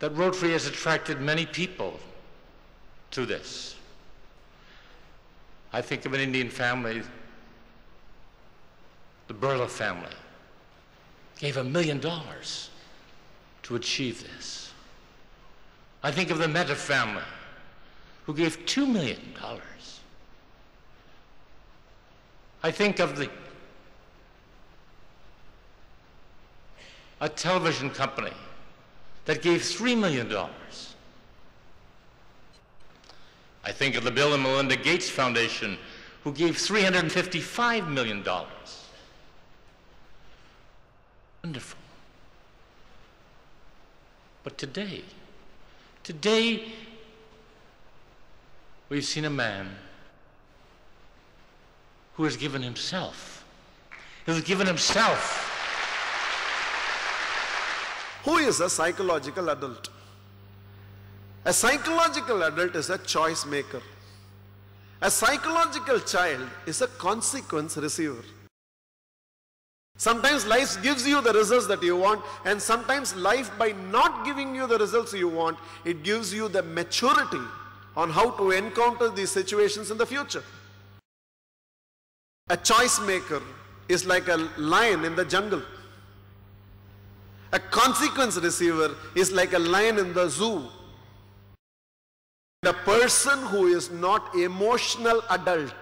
that Rotary has attracted many people to this. I think of an Indian family, the Birla family, gave $1 million to achieve this. I think of the Meta family, who gave $2 million. I think of a television company that gave $3 million. I think of the Bill and Melinda Gates Foundation, who gave $355 million. Wonderful. But today, we've seen a man who has given himself. Who is a psychological adult? A psychological adult is a choice maker. A psychological child is a consequence receiver. Sometimes life gives you the results that you want, and sometimes life, by not giving you the results you want, it gives you the maturity on how to encounter these situations in the future. A choice maker is like a lion in the jungle. A consequence receiver is like a lion in the zoo. The person who is not emotional adult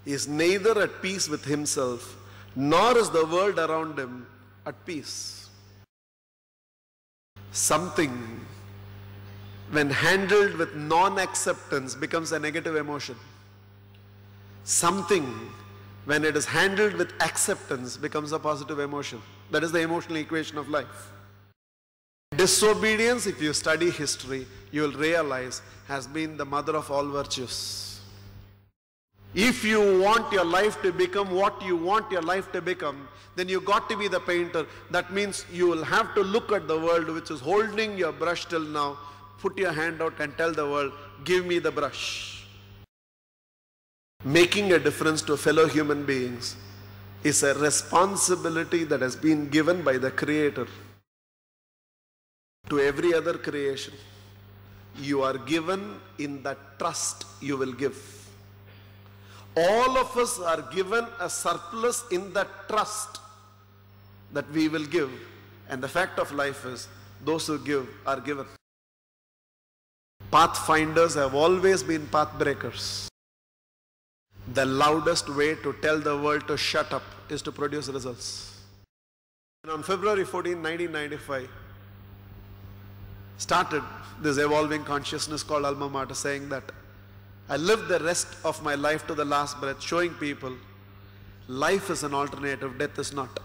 is neither at peace with himself, nor is the world around him at peace. Something, when handled with non-acceptance, becomes a negative emotion. Something, when it is handled with acceptance, becomes a positive emotion. That is the emotional equation of life. Disobedience, if you study history, you will realize, has been the mother of all virtues. If you want your life to become what you want your life to become, then you got to be the painter. That means you will have to look at the world which is holding your brush till now, put your hand out and tell the world, give me the brush. Making a difference to fellow human beings is a responsibility that has been given by the Creator to every other creation. You are given in that trust you will give. All of us are given a surplus in that trust that we will give. And the fact of life is, those who give are given. Pathfinders have always been pathbreakers. The loudest way to tell the world to shut up is to produce results. And on February 14, 1995, started this evolving consciousness called ALma Mater, saying that I live the rest of my life to the last breath, showing people life is an alternative, death is not.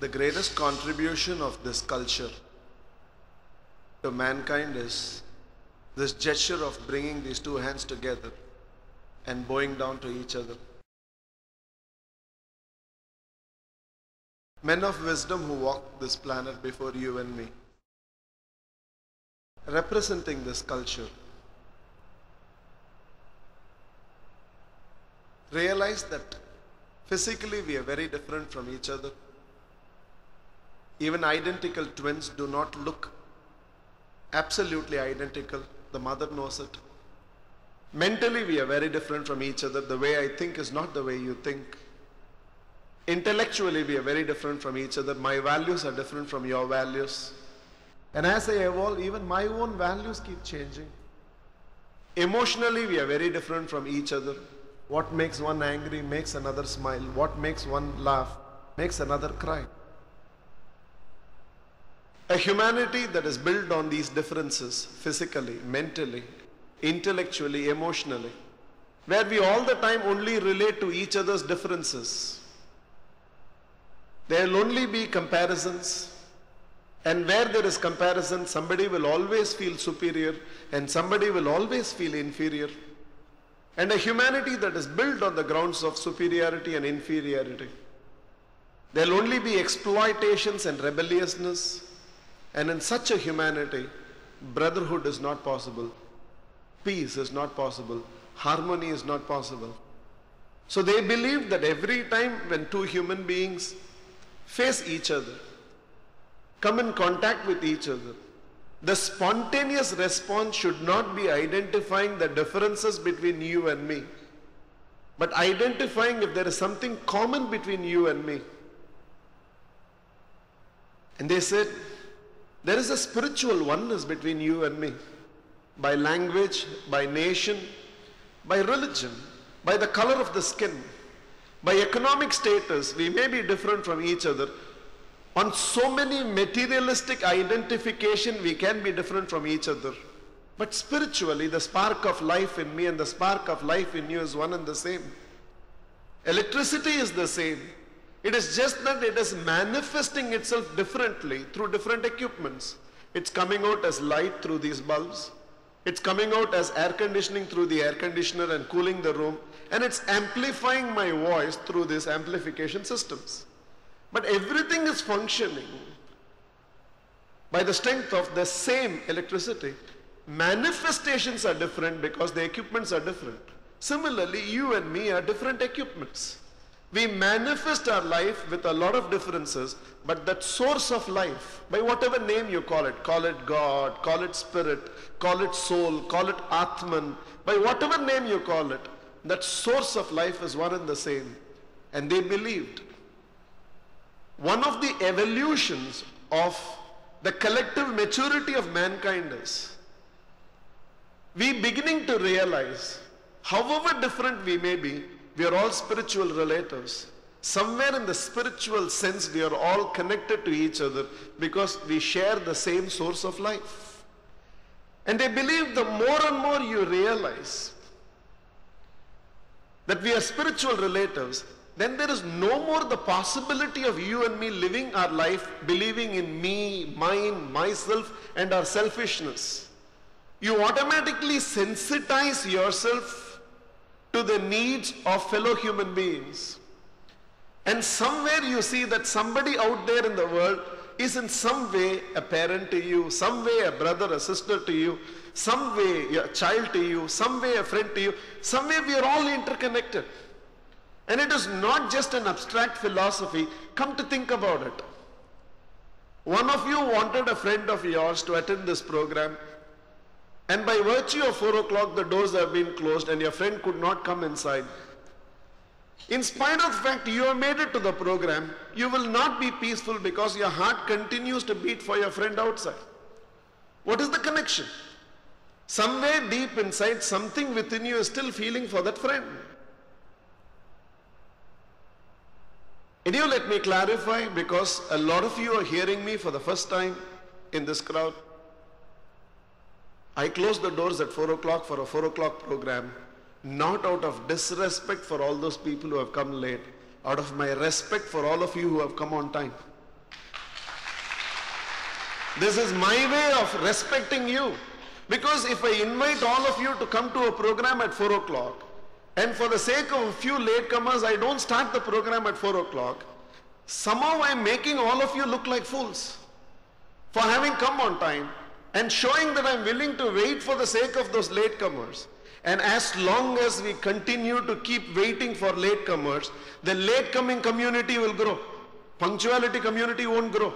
The greatest contribution of this culture to mankind is this gesture of bringing these two hands together and bowing down to each other. Men of wisdom who walked this planet before you and me, representing this culture, realize that physically we are very different from each other. Even identical twins do not look absolutely identical. The mother knows it. Mentally, we are very different from each other. The way I think is not the way you think. Intellectually, we are very different from each other. My values are different from your values. And as I evolve, even my own values keep changing. Emotionally, we are very different from each other. What makes one angry makes another smile. What makes one laugh makes another cry. A humanity that is built on these differences, physically, mentally, intellectually, emotionally, where we all the time only relate to each other's differences. There will only be comparisons, and where there is comparison, somebody will always feel superior and somebody will always feel inferior. And a humanity that is built on the grounds of superiority and inferiority. There will only be exploitations and rebelliousness, and in such a humanity, brotherhood is not possible, peace is not possible, harmony is not possible. So they believe that every time when two human beings face each other, come in contact with each other, the spontaneous response should not be identifying the differences between you and me, but identifying if there is something common between you and me. And they said, there is a spiritual oneness between you and me, by language, by nation, by religion, by the color of the skin, by economic status. We may be different from each other. On so many materialistic identification, we can be different from each other. But spiritually, the spark of life in me and the spark of life in you is one and the same. Electricity is the same. It is just that it is manifesting itself differently through different equipments. It's coming out as light through these bulbs. It's coming out as air conditioning through the air conditioner and cooling the room. And it's amplifying my voice through these amplification systems. But everything is functioning by the strength of the same electricity. Manifestations are different because the equipments are different. Similarly, you and me are different equipments. We manifest our life with a lot of differences, but that source of life, by whatever name you call it God, call it spirit, call it soul, call it Atman, by whatever name you call it, that source of life is one and the same. And they believed one of the evolutions of the collective maturity of mankind is we beginning to realize, however different we may be, we are all spiritual relatives. Somewhere in the spiritual sense, we are all connected to each other because we share the same source of life. And they believe the more and more you realize that we are spiritual relatives, then there is no more the possibility of you and me living our life believing in me, mine, myself, and our selfishness. You automatically sensitize yourself to the needs of fellow human beings. And somewhere you see that somebody out there in the world is in some way a parent to you, some way a brother, a sister to you, some way a child to you, some way a friend to you. Some way we are all interconnected. And it is not just an abstract philosophy. Come to think about it. One of you wanted a friend of yours to attend this program, and by virtue of 4 o'clock the doors have been closed and your friend could not come inside. In spite of the fact you have made it to the program, you will not be peaceful because your heart continues to beat for your friend outside. What is the connection? Somewhere deep inside, something within you is still feeling for that friend. And you let me clarify, because a lot of you are hearing me for the first time in this crowd. I closed the doors at 4 o'clock for a 4 o'clock program, not out of disrespect for all those people who have come late, out of my respect for all of you who have come on time. This is my way of respecting you, because if I invite all of you to come to a program at 4 o'clock, and for the sake of a few latecomers, I don't start the program at 4 o'clock, somehow I am making all of you look like fools for having come on time, and showing that I am willing to wait for the sake of those latecomers. And as long as we continue to keep waiting for latecomers, the late-coming community will grow. Punctuality community won't grow.